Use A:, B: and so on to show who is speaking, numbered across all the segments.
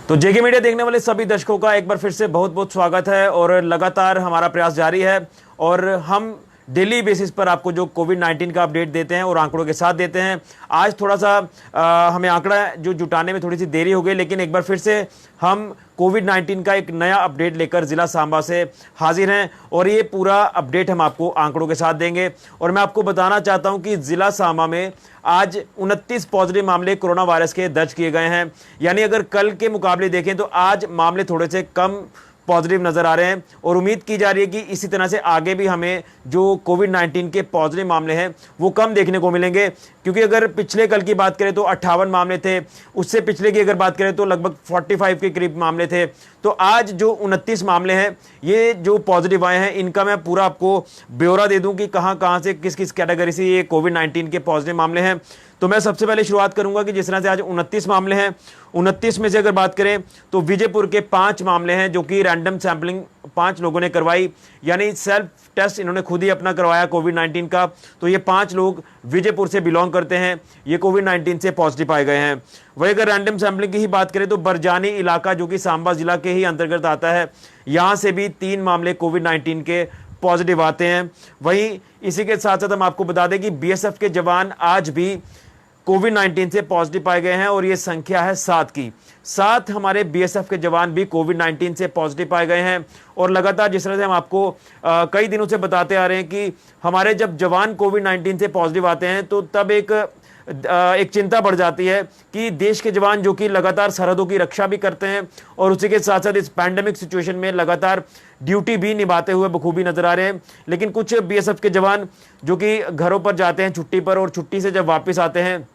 A: तो जेके मीडिया देखने वाले सभी दर्शकों का एक बार फिर से बहुत बहुत स्वागत है और लगातार हमारा प्रयास जारी है और हम डेली बेसिस पर आपको जो कोविड-19 का अपडेट देते हैं और आंकड़ों के साथ देते हैं। आज थोड़ा सा हमें आंकड़ा जो जुटाने में थोड़ी सी देरी हो गई, लेकिन एक बार फिर से हम कोविड-19 का एक नया अपडेट लेकर जिला सांबा से हाजिर हैं और ये पूरा अपडेट हम आपको आंकड़ों के साथ देंगे। और मैं आपको बताना चाहता हूं कि जिला सांबा में आज 29 पॉजिटिव मामले कोरोना वायरस के दर्ज किए गए हैं। यानी अगर कल के मुकाबले देखें तो आज मामले थोड़े से कम पॉजिटिव नजर आ रहे हैं और उम्मीद की जा रही है कि इसी तरह से आगे भी हमें जो कोविड-19 के पॉजिटिव मामले हैं वो कम देखने को मिलेंगे। क्योंकि अगर पिछले कल की बात करें तो 58 मामले थे, उससे पिछले की अगर बात करें तो लगभग 45 के करीब मामले थे। तो आज जो 29 मामले हैं, ये जो पॉजिटिव आए हैं, इनका मैं पूरा आपको ब्यौरा दे दूं कि कहां कहां से किस किस कैटेगरी से ये कोविड-19 के पॉजिटिव मामले हैं। तो मैं सबसे पहले शुरुआत करूंगा कि जिस तरह से आज 29 मामले हैं, 29 में से अगर बात करें तो विजयपुर के 5 मामले हैं जो कि रैंडम सैंपलिंग 5 लोगों ने करवाई, यानी सेल्फ टेस्ट इन्होंने खुद ही अपना करवाया कोविड-19 का। तो ये 5 लोग विजयपुर से बिलोंग करते हैं, ये कोविड-19 से पॉजिटिव पाए गए हैं। वही अगर रैंडम सैंपलिंग की ही बात करें तो बरजानी इलाका जो कि सांबा जिला के ही अंतर्गत आता है, यहां से भी 3 मामले कोविड-19 के पॉजिटिव आते हैं। वहीं इसी के साथ साथ हम आपको बता दें कि बीएसएफ के जवान आज भी कोविड-19 से पॉजिटिव पाए गए हैं और ये संख्या है 7 की। 7 हमारे बीएसएफ के जवान भी कोविड-19 से पॉजिटिव पाए गए हैं। और लगातार जिस तरह से हम आपको कई दिनों से बताते आ रहे हैं कि हमारे जब जवान कोविड-19 से पॉजिटिव आते हैं तो तब एक चिंता बढ़ जाती है कि देश के जवान जो कि लगातार सरहदों की रक्षा भी करते हैं और उसी के साथ साथ इस पैंडेमिक सिचुएशन में लगातार ड्यूटी भी निभाते हुए बखूबी नजर आ रहे हैं। लेकिन कुछ बीएसएफ के जवान जो कि घरों पर जाते हैं छुट्टी पर और छुट्टी से जब वापस आते हैं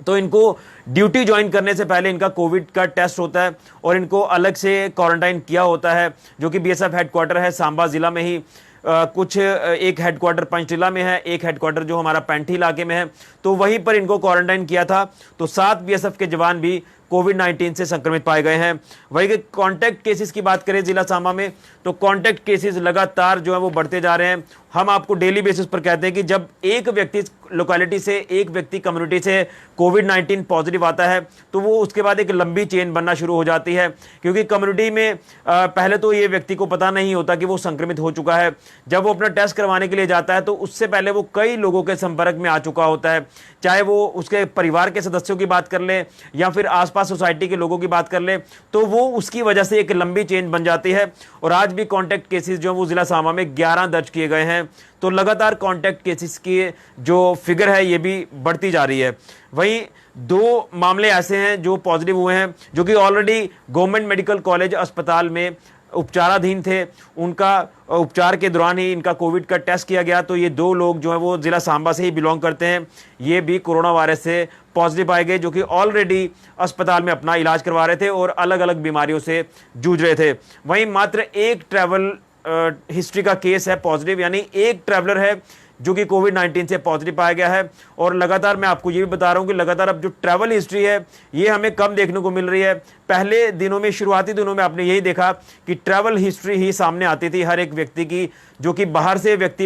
A: तो इनको ड्यूटी ज्वाइन करने से पहले इनका कोविड का टेस्ट होता है और इनको अलग से क्वारंटाइन किया होता है, जो कि बीएसएफ हेडक्वार्टर है सांबा जिला में ही। कुछ एक हेडक्वार्टर पंचटीला में है, एक हेडक्वार्टर जो हमारा पैंठी इलाके में है, तो वहीं पर इनको क्वारंटाइन किया था। तो 7 बीएसएफ के जवान भी कोविड-19 से संक्रमित पाए गए हैं। वही कॉन्टैक्ट केसेस की बात करें जिला सांबा में तो कॉन्टैक्ट केसेस लगातार जो है वो बढ़ते जा रहे हैं। हम आपको डेली बेसिस पर कहते हैं कि जब एक व्यक्ति लोकेलिटी से, एक व्यक्ति कम्युनिटी से कोविड-19 पॉजिटिव आता है तो वो उसके बाद एक लंबी चेन बनना शुरू हो जाती है। क्योंकि कम्युनिटी में पहले तो ये व्यक्ति को पता नहीं होता कि वो संक्रमित हो चुका है। जब वो अपना टेस्ट करवाने के लिए जाता है तो उससे पहले वो कई लोगों के संपर्क में आ चुका होता है, चाहे वो उसके परिवार के सदस्यों की बात कर ले या फिर आसपास सोसाइटी के लोगों की बात कर ले, तो वो उसकी वजह से एक लंबी चेन बन जाती है। और आज भी कॉन्टैक्ट केसेस जो वो जिला सांबा में 11 दर्ज किए गए हैं। तो लगातार कॉन्टैक्ट केसेस की जो फिगर है ये भी बढ़ती जा रही है। वहीं 2 मामले ऐसे हैं जो पॉजिटिव हुए हैं जो कि ऑलरेडी गवर्नमेंट मेडिकल कॉलेज अस्पताल में उपचाराधीन थे, उनका उपचार के दौरान ही इनका कोविड का टेस्ट किया गया। तो ये 2 लोग जो है वो जिला सांबा से ही बिलोंग करते हैं, ये भी कोरोना वायरस से पॉजिटिव पाए गए, जो कि ऑलरेडी अस्पताल में अपना इलाज करवा रहे थे और अलग अलग बीमारियों से जूझ रहे थे। वहीं मात्र एक ट्रैवल हिस्ट्री का केस है पॉजिटिव, यानी एक ट्रैवलर है जो कि कोविड-19 से पॉजिटिव पाया गया है। और लगातार मैं आपको ये भी बता रहा हूं कि लगातार अब जो ट्रैवल हिस्ट्री है ये हमें कम देखने को मिल रही है। पहले दिनों में, शुरुआती दिनों में आपने यही देखा कि ट्रैवल हिस्ट्री ही सामने आती थी हर एक व्यक्ति की, जो कि बाहर से व्यक्ति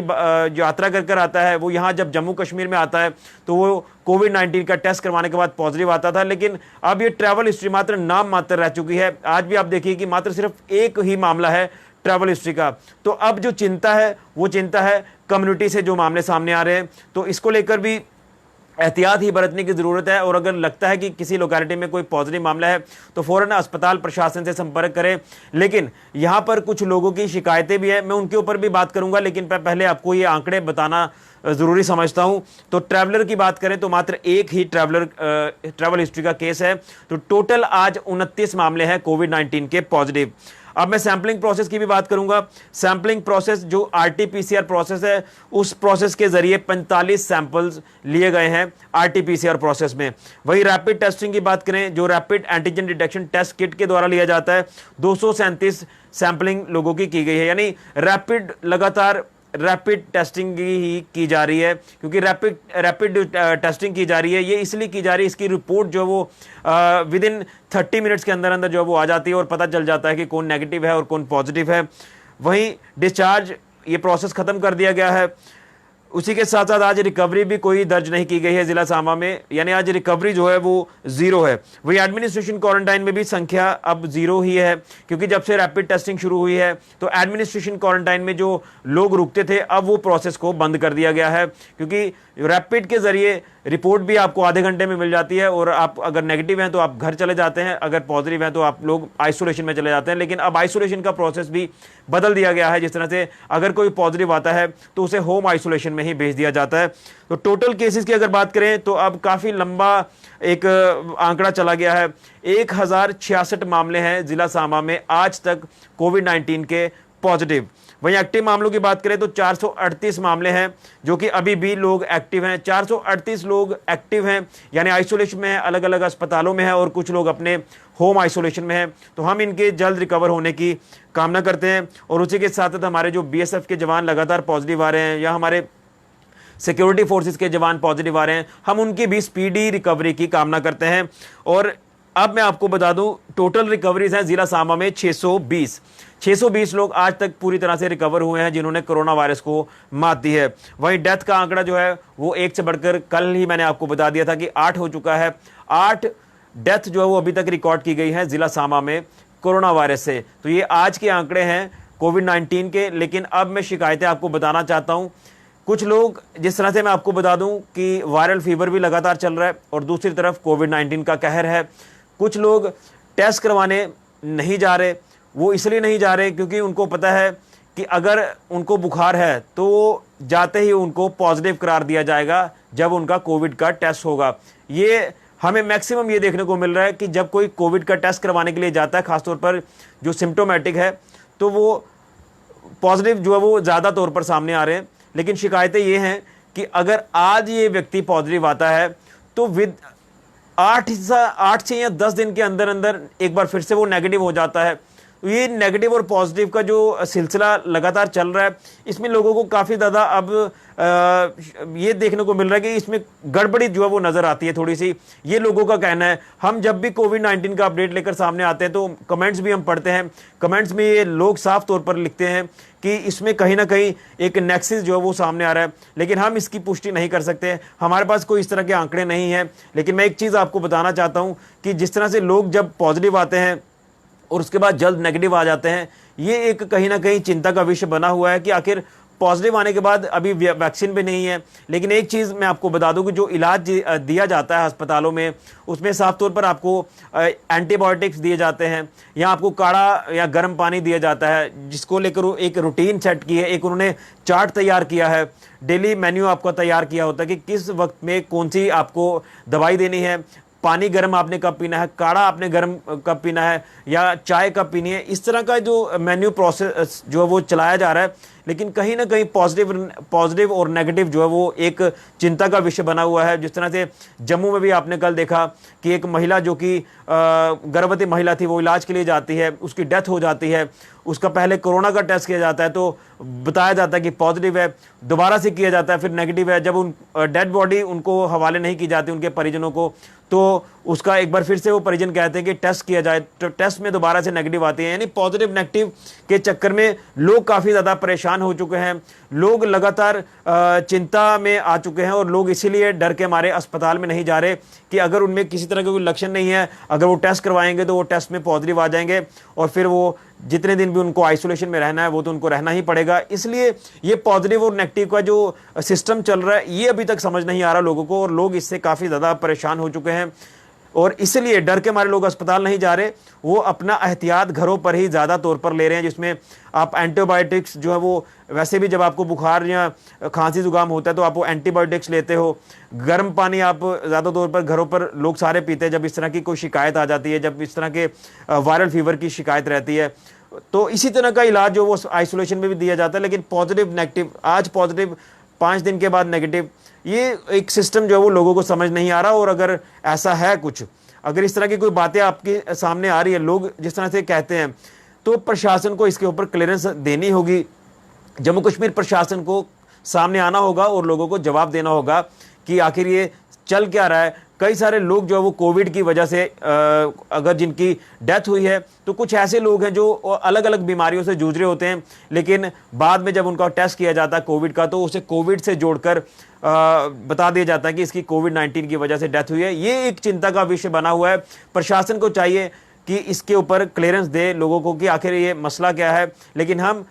A: यात्रा कर आता है, वो यहाँ जब जम्मू कश्मीर में आता है तो वो कोविड-19 का टेस्ट करवाने के बाद पॉजिटिव आता था। लेकिन अब ये ट्रैवल हिस्ट्री मात्र नाम मात्र रह चुकी है। आज भी आप देखिए कि मात्र सिर्फ एक ही मामला है ट्रैवल हिस्ट्री का। तो अब जो चिंता है वो चिंता है कम्युनिटी से जो मामले सामने आ रहे हैं, तो इसको लेकर भी एहतियात ही बरतने की ज़रूरत है। और अगर लगता है कि किसी लोकेलिटी में कोई पॉजिटिव मामला है तो फ़ौरन अस्पताल प्रशासन से संपर्क करें। लेकिन यहाँ पर कुछ लोगों की शिकायतें भी हैं, मैं उनके ऊपर भी बात करूँगा, लेकिन पहले आपको ये आंकड़े बताना ज़रूरी समझता हूँ। तो ट्रैवलर की बात करें तो मात्र एक ही ट्रैवल हिस्ट्री का केस है। तो टोटल आज 29 मामले हैं कोविड-19 के पॉजिटिव। अब मैं सैंपलिंग प्रोसेस की भी बात करूंगा। सैंपलिंग प्रोसेस जो आरटी-पीसीआर प्रोसेस है, उस प्रोसेस के जरिए 45 सैंपल्स लिए गए हैं आरटी-पीसीआर प्रोसेस में। वही रैपिड टेस्टिंग की बात करें, जो rapid antigen detection test kit के द्वारा लिया जाता है, 237 सैंपलिंग लोगों की गई है। यानी रैपिड, लगातार रैपिड टेस्टिंग ही की जा रही है। क्योंकि रैपिड टेस्टिंग की जा रही है, ये इसलिए की जा रही है, इसकी रिपोर्ट जो वो विद इन 30 मिनट्स के अंदर अंदर जो वो आ जाती है और पता चल जाता है कि कौन नेगेटिव है और कौन पॉजिटिव है। वहीं डिस्चार्ज, ये प्रोसेस खत्म कर दिया गया है। उसी के साथ साथ आज रिकवरी भी कोई दर्ज नहीं की गई है जिला सांबा में, यानी आज रिकवरी जो है वो 0 है। वही एडमिनिस्ट्रेशन क्वारंटाइन में भी संख्या अब 0 ही है, क्योंकि जब से रैपिड टेस्टिंग शुरू हुई है तो एडमिनिस्ट्रेशन क्वारंटाइन में जो लोग रुकते थे अब वो प्रोसेस को बंद कर दिया गया है, क्योंकि रैपिड के जरिए रिपोर्ट भी आपको आधे घंटे में मिल जाती है और आप अगर नेगेटिव हैं तो आप घर चले जाते हैं, अगर पॉजिटिव हैं तो आप लोग आइसोलेशन में चले जाते हैं। लेकिन अब आइसोलेशन का प्रोसेस भी बदल दिया गया है, जिस तरह से अगर कोई पॉजिटिव आता है तो उसे होम आइसोलेशन में ही भेज दिया जाता है। तो टोटल केसेस की अगर बात करें तो अब काफ़ी लंबा एक आंकड़ा चला गया है। 1066 मामले हैं जिला सांबा में आज तक कोविड-19 के पॉजिटिव। वहीं एक्टिव मामलों की बात करें तो 438 मामले हैं जो कि अभी भी लोग एक्टिव हैं। 438 लोग एक्टिव हैं, यानी आइसोलेशन में है, अलग अलग अस्पतालों में है और कुछ लोग अपने होम आइसोलेशन में है। तो हम इनके जल्द रिकवर होने की कामना करते हैं। और उसी के साथ साथ हमारे जो बीएसएफ के जवान लगातार पॉजिटिव आ रहे हैं या हमारे सिक्योरिटी फोर्सेस के जवान पॉजिटिव आ रहे हैं, हम उनकी भी स्पीडी रिकवरी की कामना करते हैं। और अब मैं आपको बता दूं, टोटल रिकवरीज हैं जिला सांबा में 620 लोग आज तक पूरी तरह से रिकवर हुए हैं जिन्होंने कोरोना वायरस को मात दी है। वहीं डेथ का आंकड़ा जो है वो 1 से बढ़कर, कल ही मैंने आपको बता दिया था कि 8 हो चुका है। 8 डेथ जो है वो अभी तक रिकॉर्ड की गई है जिला सांबा में कोरोना वायरस से। तो ये आज के आंकड़े हैं कोविड-19 के। लेकिन अब मैं शिकायतें आपको बताना चाहता हूँ। कुछ लोग, जिस तरह से मैं आपको बता दूं कि वायरल फीवर भी लगातार चल रहा है और दूसरी तरफ कोविड-19 का कहर है, कुछ लोग टेस्ट करवाने नहीं जा रहे। वो इसलिए नहीं जा रहे क्योंकि उनको पता है कि अगर उनको बुखार है तो जाते ही उनको पॉजिटिव करार दिया जाएगा जब उनका कोविड का टेस्ट होगा। ये हमें मैक्सिमम ये देखने को मिल रहा है कि जब कोई कोविड का टेस्ट करवाने के लिए जाता है, खासतौर पर जो सिम्टोमेटिक है, तो वो पॉजिटिव जो है वो ज़्यादा तौर पर सामने आ रहे हैं। लेकिन शिकायतें ये हैं कि अगर आज ये व्यक्ति पॉजिटिव आता है तो विद 8 से या 10 दिन के अंदर अंदर एक बार फिर से वो नेगेटिव हो जाता है। ये नेगेटिव और पॉजिटिव का जो सिलसिला लगातार चल रहा है, इसमें लोगों को काफ़ी ज़्यादा अब ये देखने को मिल रहा है कि इसमें गड़बड़ी जो है वो नज़र आती है थोड़ी सी। ये लोगों का कहना है। हम जब भी कोविड-19 का अपडेट लेकर सामने आते हैं तो कमेंट्स भी हम पढ़ते हैं। कमेंट्स में ये लोग साफ तौर पर लिखते हैं कि इसमें कहीं ना कहीं एक नेक्सिस जो है वो सामने आ रहा है, लेकिन हम इसकी पुष्टि नहीं कर सकते। हमारे पास कोई इस तरह के आंकड़े नहीं हैं। लेकिन मैं एक चीज़ आपको बताना चाहता हूँ कि जिस तरह से लोग जब पॉजिटिव आते हैं और उसके बाद जल्द नेगेटिव आ जाते हैं, ये एक कहीं ना कहीं चिंता का विषय बना हुआ है कि आखिर पॉजिटिव आने के बाद अभी वैक्सीन भी नहीं है। लेकिन एक चीज़ मैं आपको बता दूं कि जो इलाज दिया जाता है अस्पतालों में, उसमें साफ तौर पर आपको एंटीबायोटिक्स दिए जाते हैं या आपको काढ़ा या गर्म पानी दिया जाता है, जिसको लेकर एक रूटीन सेट की है, एक उन्होंने चार्ट तैयार किया है, डेली मेन्यू आपका तैयार किया होता है कि किस वक्त में कौन सी आपको दवाई देनी है, पानी गर्म आपने कब पीना है, काढ़ा आपने गर्म कब पीना है या चाय कब पीनी है। इस तरह का जो मेन्यू प्रोसेस जो है वो चलाया जा रहा है। लेकिन कहीं ना कहीं पॉजिटिव और नेगेटिव जो है वो एक चिंता का विषय बना हुआ है। जिस तरह से जम्मू में भी आपने कल देखा कि एक महिला जो कि गर्भवती महिला थी, वो इलाज के लिए जाती है, उसकी डेथ हो जाती है, उसका पहले कोरोना का टेस्ट किया जाता है तो बताया जाता है कि पॉजिटिव है, दोबारा से किया जाता है फिर नेगेटिव है। जब उन डेड बॉडी उनको हवाले नहीं की जाती उनके परिजनों को, तो उसका एक बार फिर से वो परिजन कहते हैं कि टेस्ट किया जाए, तो टेस्ट में दोबारा से नेगेटिव आती है। यानी पॉजिटिव नेगेटिव के चक्कर में लोग काफ़ी ज़्यादा परेशान हो चुके हैं। लोग लगातार चिंता में आ चुके हैं और लोग इसीलिए डर के मारे अस्पताल में नहीं जा रहे कि अगर उनमें किसी तरह का कोई लक्षण नहीं है, अगर वो टेस्ट करवाएंगे तो वो टेस्ट में पॉजिटिव आ जाएंगे और फिर वो जितने दिन भी उनको आइसोलेशन में रहना है वो तो उनको रहना ही पड़ेगा। इसलिए ये पॉजिटिव और नेगेटिव का जो सिस्टम चल रहा है ये अभी तक समझ नहीं आ रहा लोगों को, और लोग इससे काफ़ी ज़्यादा परेशान हो चुके हैं और इसलिए डर के मारे लोग अस्पताल नहीं जा रहे। वो अपना एहतियात घरों पर ही ज़्यादा तौर पर ले रहे हैं, जिसमें आप एंटीबायोटिक्स जो है वो, वैसे भी जब आपको बुखार या खांसी जुकाम होता है तो आप वो एंटीबायोटिक्स लेते हो। गर्म पानी आप ज़्यादा तौर पर घरों पर लोग सारे पीते हैं जब इस तरह की कोई शिकायत आ जाती है, जब इस तरह के वायरल फीवर की शिकायत रहती है। तो इसी तरह का इलाज जो वो आइसोलेशन में भी दिया जाता है। लेकिन पॉजिटिव नेगेटिव, आज पॉजिटिव 5 दिन के बाद नेगेटिव, ये एक सिस्टम जो है वो लोगों को समझ नहीं आ रहा। और अगर ऐसा है कुछ, अगर इस तरह की कोई बातें आपके सामने आ रही है, लोग जिस तरह से कहते हैं, तो प्रशासन को इसके ऊपर क्लियरेंस देनी होगी। जम्मू कश्मीर प्रशासन को सामने आना होगा और लोगों को जवाब देना होगा कि आखिर ये चल क्या रहा है। कई सारे लोग जो है वो कोविड की वजह से अगर जिनकी डेथ हुई है, तो कुछ ऐसे लोग हैं जो अलग अलग बीमारियों से जूझ रहे होते हैं, लेकिन बाद में जब उनका टेस्ट किया जाता है कोविड का, तो उसे कोविड से जोड़कर बता दिया जाता है कि इसकी कोविड-19 की वजह से डेथ हुई है। ये एक चिंता का विषय बना हुआ है। प्रशासन को चाहिए कि इसके ऊपर क्लियरेंस दे लोगों को कि आखिर ये मसला क्या है, लेकिन हम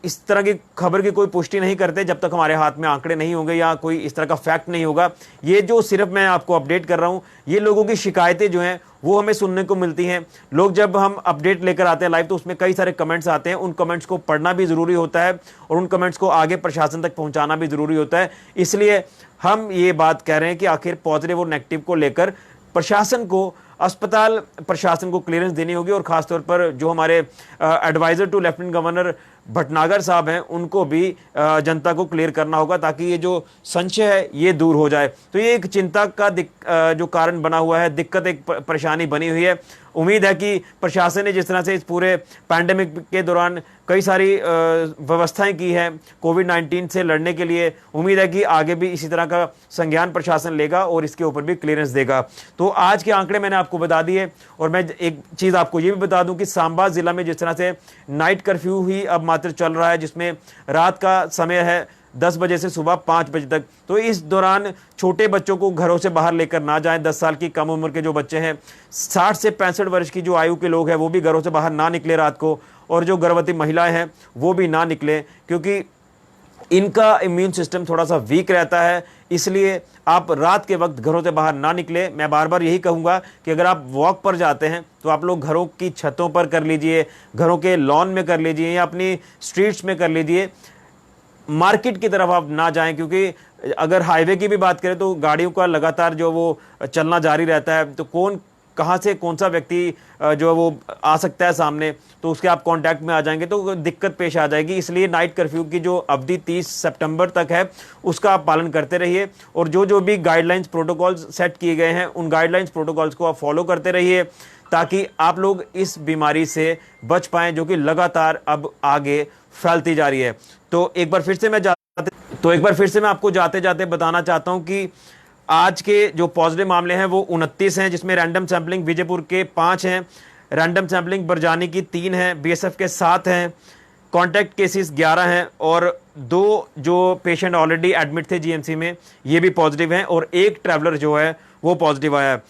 A: इस तरह की खबर की कोई पुष्टि नहीं करते जब तक हमारे हाथ में आंकड़े नहीं होंगे या कोई इस तरह का फैक्ट नहीं होगा। ये जो सिर्फ मैं आपको अपडेट कर रहा हूं, ये लोगों की शिकायतें जो हैं वो हमें सुनने को मिलती हैं। लोग जब हम अपडेट लेकर आते हैं लाइव, तो उसमें कई सारे कमेंट्स आते हैं। उन कमेंट्स को पढ़ना भी ज़रूरी होता है और उन कमेंट्स को आगे प्रशासन तक पहुंचाना भी ज़रूरी होता है। इसलिए हम ये बात कह रहे हैं कि आखिर पॉजिटिव और नेगेटिव को लेकर प्रशासन को, अस्पताल प्रशासन को क्लियरेंस देनी होगी, और खासतौर पर जो हमारे adviser to lieutenant governor Bhatnagar साहब हैं, उनको भी जनता को क्लियर करना होगा, ताकि ये जो संशय है ये दूर हो जाए। तो ये एक चिंता का जो कारण बना हुआ है, दिक्कत, एक परेशानी बनी हुई है। उम्मीद है कि प्रशासन ने जिस तरह से इस पूरे पैंडेमिक के दौरान कई सारी व्यवस्थाएं की हैं कोविड-19 से लड़ने के लिए, उम्मीद है कि आगे भी इसी तरह का संज्ञान प्रशासन लेगा और इसके ऊपर भी क्लियरेंस देगा। तो आज के आंकड़े मैंने आपको बता दिए, और मैं एक चीज़ आपको ये भी बता दूं कि सांबा जिला में जिस तरह से नाइट कर्फ्यू ही अब मात्र चल रहा है, जिसमें रात का समय है 10 बजे से सुबह 5 बजे तक, तो इस दौरान छोटे बच्चों को घरों से बाहर लेकर ना जाएं। 10 साल की कम उम्र के जो बच्चे हैं, 60 से 65 वर्ष की जो आयु के लोग हैं, वो भी घरों से बाहर ना निकले रात को, और जो गर्भवती महिलाएं हैं वो भी ना निकले, क्योंकि इनका इम्यून सिस्टम थोड़ा सा वीक रहता है। इसलिए आप रात के वक्त घरों से बाहर ना निकले। मैं बार बार यही कहूँगा कि अगर आप वॉक पर जाते हैं तो आप लोग घरों की छतों पर कर लीजिए, घरों के लॉन में कर लीजिए, या अपनी स्ट्रीट्स में कर लीजिए। मार्केट की तरफ आप ना जाएं, क्योंकि अगर हाईवे की भी बात करें तो गाड़ियों का लगातार जो वो चलना जारी रहता है, तो कौन कहाँ से कौन सा व्यक्ति जो है वो आ सकता है सामने, तो उसके आप कांटेक्ट में आ जाएंगे तो दिक्कत पेश आ जाएगी। इसलिए नाइट कर्फ्यू की जो अवधि 30 सितंबर तक है, उसका आप पालन करते रहिए, और जो भी गाइडलाइंस प्रोटोकॉल्स सेट किए गए हैं, उन गाइडलाइंस प्रोटोकॉल्स को आप फॉलो करते रहिए, ताकि आप लोग इस बीमारी से बच पाएँ, जो कि लगातार अब आगे फैलती जा रही है। तो एक बार फिर से मैं आपको जाते जाते बताना चाहता हूं कि आज के जो पॉजिटिव मामले हैं वो 29 हैं, जिसमें रैंडम सैंपलिंग विजयपुर के 5 हैं, रैंडम सैंपलिंग बरजानी की 3 हैं, बीएसएफ के 7 हैं, कॉन्टैक्ट केसेस 11 हैं, और 2 जो पेशेंट ऑलरेडी एडमिट थे जीएमसी में, ये भी पॉजिटिव हैं, और एक ट्रैवलर जो है वो पॉजिटिव आया है।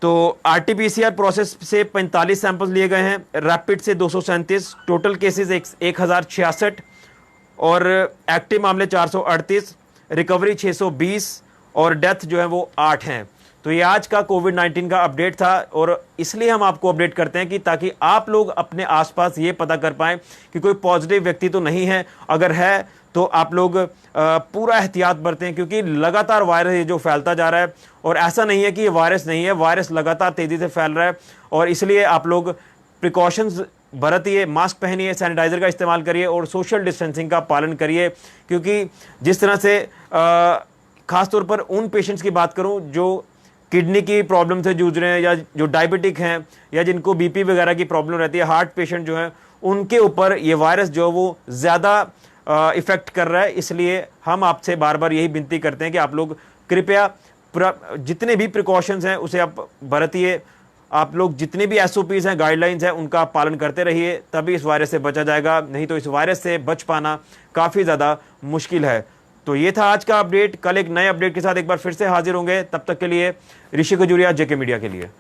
A: तो आरटीपीसीआर प्रोसेस से 45 सैंपल्स लिए गए हैं, रैपिड से 237, टोटल केसेस 1066, और एक्टिव मामले 438, रिकवरी 620, और डेथ जो है वो 8 हैं। तो ये आज का कोविड-19 का अपडेट था, और इसलिए हम आपको अपडेट करते हैं कि ताकि आप लोग अपने आसपास ये पता कर पाएं कि कोई पॉजिटिव व्यक्ति तो नहीं है। अगर है तो आप लोग पूरा एहतियात बरतें, क्योंकि लगातार वायरस ये जो फैलता जा रहा है, और ऐसा नहीं है कि ये वायरस नहीं है, वायरस लगातार तेज़ी से फैल रहा है, और इसलिए आप लोग प्रिकॉशंस बरतिए, मास्क पहनिए, सैनिटाइजर का इस्तेमाल करिए, और सोशल डिस्टेंसिंग का पालन करिए। क्योंकि जिस तरह से खासतौर पर उन पेशेंट्स की बात करूं जो किडनी की प्रॉब्लम से जूझ रहे हैं, या जो डायबिटिक हैं, या जिनको बीपी वगैरह की प्रॉब्लम रहती है, हार्ट पेशेंट जो हैं, उनके ऊपर ये वायरस जो है वो ज़्यादा इफ़ेक्ट कर रहा है। इसलिए हम आपसे बार बार यही विनती करते हैं कि आप लोग कृपया जितने भी प्रिकॉशंस हैं उसे आप बरतिए। आप लोग जितने भी एसओपीज़ हैं, गाइडलाइंस हैं, उनका आप पालन करते रहिए, तभी इस वायरस से बचा जाएगा। नहीं तो इस वायरस से बच पाना काफ़ी ज़्यादा मुश्किल है। तो ये था आज का अपडेट। कल एक नए अपडेट के साथ एक बार फिर से हाजिर होंगे। तब तक के लिए ऋषि खजूरिया, जेके मीडिया के लिए।